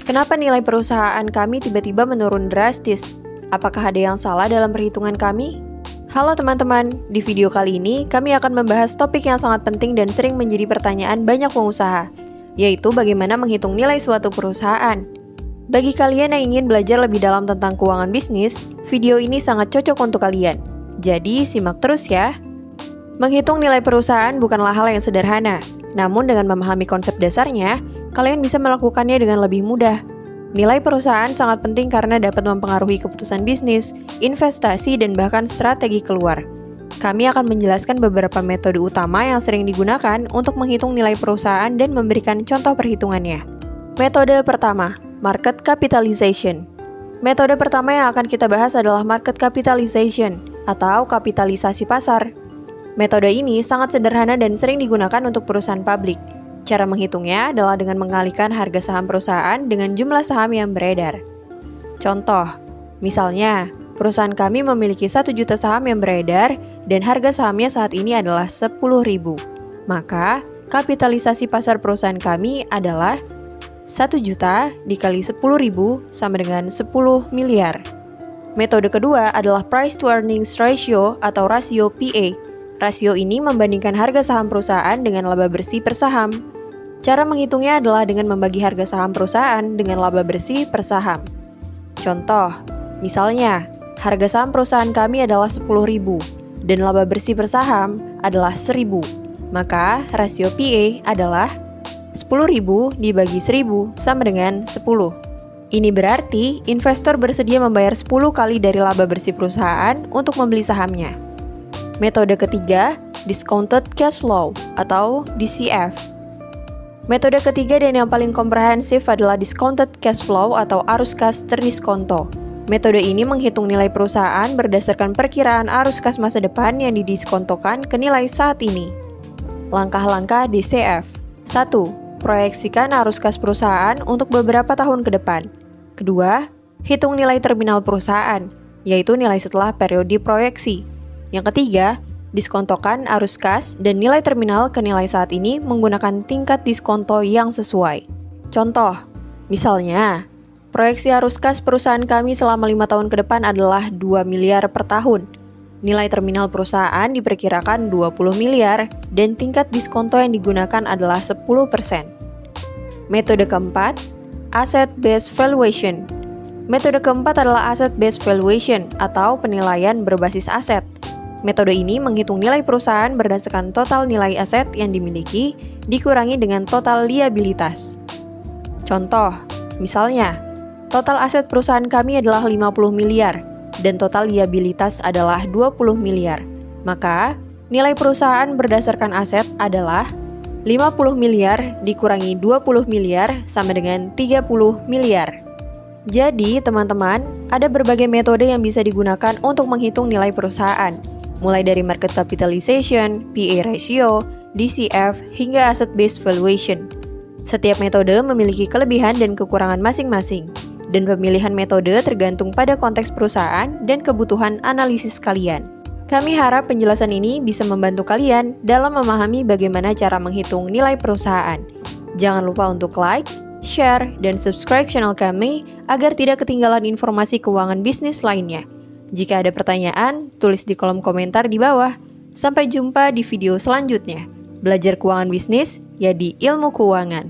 Kenapa nilai perusahaan kami tiba-tiba menurun drastis? Apakah ada yang salah dalam perhitungan kami? Halo teman-teman, di video kali ini kami akan membahas topik yang sangat penting dan sering menjadi pertanyaan banyak pengusaha, yaitu bagaimana menghitung nilai suatu perusahaan. Bagi kalian yang ingin belajar lebih dalam tentang keuangan bisnis, video ini sangat cocok untuk kalian. Jadi, simak terus ya. Menghitung nilai perusahaan bukanlah hal yang sederhana, namun dengan memahami konsep dasarnya, kalian bisa melakukannya dengan lebih mudah. Nilai perusahaan sangat penting karena dapat mempengaruhi keputusan bisnis, investasi, dan bahkan strategi keluar. Kami akan menjelaskan beberapa metode utama yang sering digunakan untuk menghitung nilai perusahaan dan memberikan contoh perhitungannya. Metode pertama, market capitalization. Metode pertama yang akan kita bahas adalah market capitalization atau kapitalisasi pasar. Metode ini sangat sederhana dan sering digunakan untuk perusahaan publik. Cara menghitungnya adalah dengan mengalihkan harga saham perusahaan dengan jumlah saham yang beredar. Contoh, misalnya, perusahaan kami memiliki 1 juta saham yang beredar dan harga sahamnya saat ini adalah 10.000. Maka, kapitalisasi pasar perusahaan kami adalah 1 juta dikali 10.000 sama dengan 10 miliar. Metode kedua adalah price to earnings ratio atau rasio PA. Rasio ini membandingkan harga saham perusahaan dengan laba bersih per saham. Cara menghitungnya adalah dengan membagi harga saham perusahaan dengan laba bersih per saham. Contoh, misalnya, harga saham perusahaan kami adalah 10.000 dan laba bersih per saham adalah 1.000. Maka, rasio PA adalah 10.000 dibagi 1.000 sama dengan 10. Ini berarti investor bersedia membayar 10 kali dari laba bersih perusahaan untuk membeli sahamnya. Metode ketiga, discounted cash flow atau DCF. Metode ketiga dan yang paling komprehensif adalah discounted cash flow atau arus kas terdiskonto. Metode ini menghitung nilai perusahaan berdasarkan perkiraan arus kas masa depan yang didiskontokan ke nilai saat ini. Langkah-langkah DCF. 1. Proyeksikan arus kas perusahaan untuk beberapa tahun ke depan. Kedua, hitung nilai terminal perusahaan, yaitu nilai setelah periode proyeksi. Yang ketiga, diskontokan arus kas dan nilai terminal ke nilai saat ini menggunakan tingkat diskonto yang sesuai. Contoh, misalnya, proyeksi arus kas perusahaan kami selama 5 tahun ke depan adalah 2 miliar per tahun. Nilai terminal perusahaan diperkirakan 20 miliar dan tingkat diskonto yang digunakan adalah 10%. Metode keempat, asset based valuation. Metode keempat adalah asset based valuation atau penilaian berbasis aset. Metode ini menghitung nilai perusahaan berdasarkan total nilai aset yang dimiliki dikurangi dengan total liabilitas. Contoh, misalnya, total aset perusahaan kami adalah 50 miliar dan total liabilitas adalah 20 miliar. Maka, nilai perusahaan berdasarkan aset adalah 50 miliar dikurangi 20 miliar sama dengan 30 miliar. Jadi, teman-teman, ada berbagai metode yang bisa digunakan untuk menghitung nilai perusahaan. Mulai dari market capitalization, PA ratio, DCF, hingga asset based valuation. Setiap metode memiliki kelebihan dan kekurangan masing-masing, dan pemilihan metode tergantung pada konteks perusahaan dan kebutuhan analisis kalian. Kami harap penjelasan ini bisa membantu kalian dalam memahami bagaimana cara menghitung nilai perusahaan. Jangan lupa untuk like, share, dan subscribe channel kami agar tidak ketinggalan informasi keuangan bisnis lainnya. Jika ada pertanyaan, tulis di kolom komentar di bawah. Sampai jumpa di video selanjutnya. Belajar keuangan bisnis, ya di Ilmu Keuangan.